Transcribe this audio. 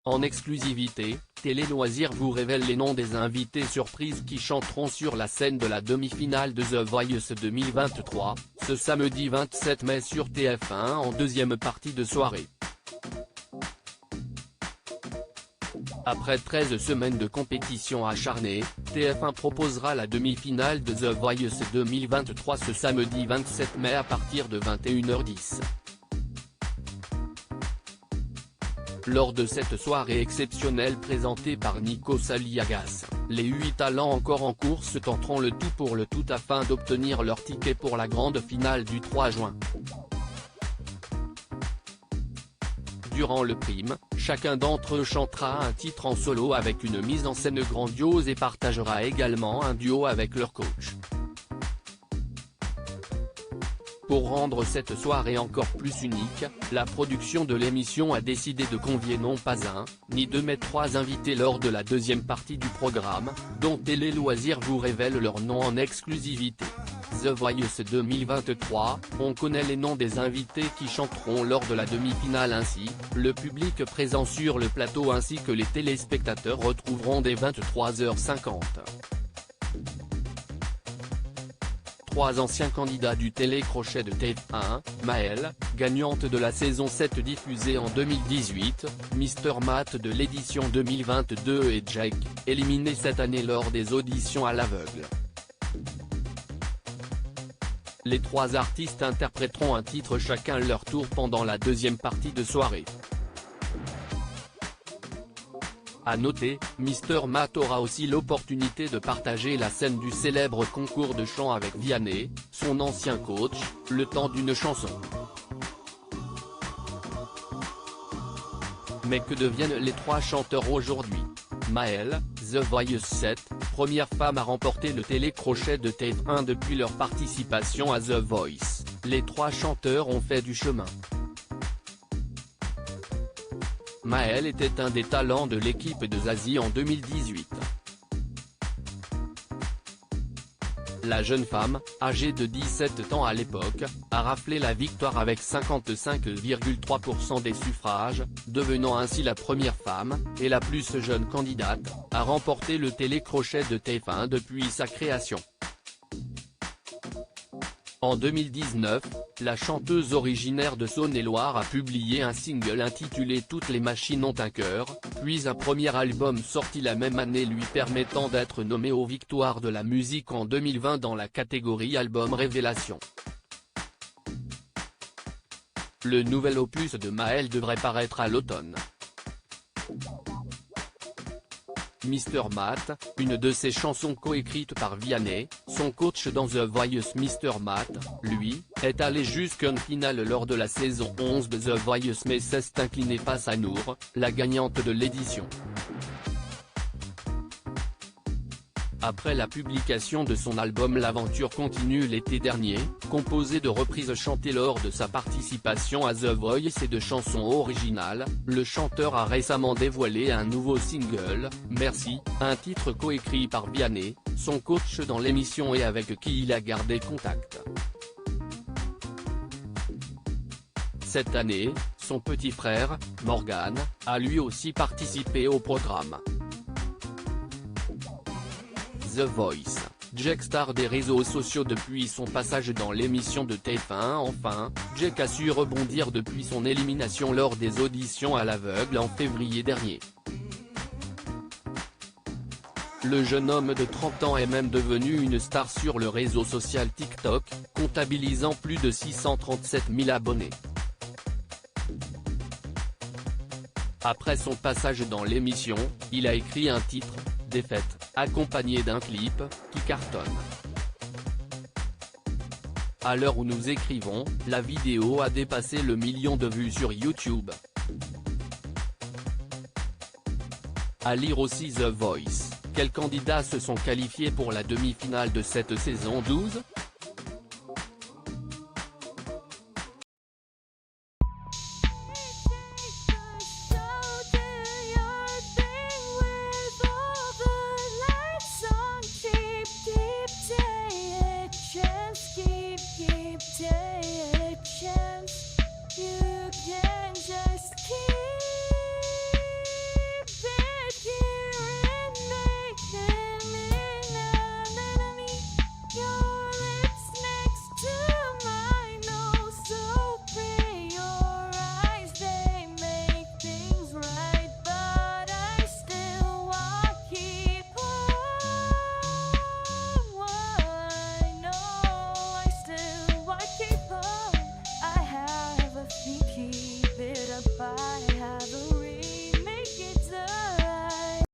En exclusivité, Télé Loisirs vous révèle les noms des invités surprises qui chanteront sur la scène de la demi-finale de The Voice 2023, ce samedi 27 mai sur TF1 en deuxième partie de soirée. Après 13 semaines de compétition acharnée, TF1 proposera la demi-finale de The Voice 2023 ce samedi 27 mai à partir de 21h10. Lors de cette soirée exceptionnelle présentée par Nikos Aliagas, les 8 talents encore en course tenteront le tout pour le tout afin d'obtenir leur ticket pour la grande finale du 3 juin. Durant le prime, chacun d'entre eux chantera un titre en solo avec une mise en scène grandiose et partagera également un duo avec leur coach. Pour rendre cette soirée encore plus unique, la production de l'émission a décidé de convier non pas un, ni deux mais 3 invités lors de la deuxième partie du programme, dont Télé Loisirs vous révèle leur nom en exclusivité. The Voice 2023, on connaît les noms des invités qui chanteront lors de la demi-finale ainsi, le public présent sur le plateau ainsi que les téléspectateurs retrouveront dès 23h50. 3 anciens candidats du télécrochet de TF1, Maëlle, gagnante de la saison 7 diffusée en 2018, Mr Matt de l'édition 2022 et Jake, éliminé cette année lors des auditions à l'aveugle. Les 3 artistes interpréteront un titre chacun leur tour pendant la deuxième partie de soirée. À noter, Mr Matt aura aussi l'opportunité de partager la scène du célèbre concours de chant avec Vianney, son ancien coach, le temps d'une chanson. Mais que deviennent les 3 chanteurs aujourd'hui? Maëlle, The Voice 7, première femme à remporter le télécrochet de TF1 depuis leur participation à The Voice, les 3 chanteurs ont fait du chemin. Maëlle était un des talents de l'équipe de Zazie en 2018. La jeune femme, âgée de 17 ans à l'époque, a raflé la victoire avec 55,3% des suffrages, devenant ainsi la première femme, et la plus jeune candidate, à remporter le télécrochet de TF1 depuis sa création. En 2019, la chanteuse originaire de Saône-et-Loire a publié un single intitulé Toutes les machines ont un cœur, puis un premier album sorti la même année lui permettant d'être nommé aux Victoires de la musique en 2020 dans la catégorie Album Révélation. Le nouvel opus de Maëlle devrait paraître à l'automne. Mr Matt, une de ses chansons coécrites par Vianney, son coach dans The Voice. Mr Matt, lui, est allé jusqu'en finale lors de la saison 11 de The Voice mais s'est incliné face à Nour, la gagnante de l'édition. Après la publication de son album L'aventure continue l'été dernier, composé de reprises chantées lors de sa participation à The Voice et de chansons originales, le chanteur a récemment dévoilé un nouveau single, Merci, un titre coécrit par Vianney, son coach dans l'émission et avec qui il a gardé contact. Cette année, son petit frère, Morgan, a lui aussi participé au programme. The Voice, Jake star des réseaux sociaux depuis son passage dans l'émission de TF1. Enfin, Jake a su rebondir depuis son élimination lors des auditions à l'aveugle en février dernier. Le jeune homme de 30 ans est même devenu une star sur le réseau social TikTok, comptabilisant plus de 637 000 abonnés. Après son passage dans l'émission, il a écrit un titre, Défaite, accompagné d'un clip, qui cartonne. À l'heure où nous écrivons, la vidéo a dépassé le million de vues sur YouTube. À lire aussi The Voice, quels candidats se sont qualifiés pour la demi-finale de cette saison 12 ?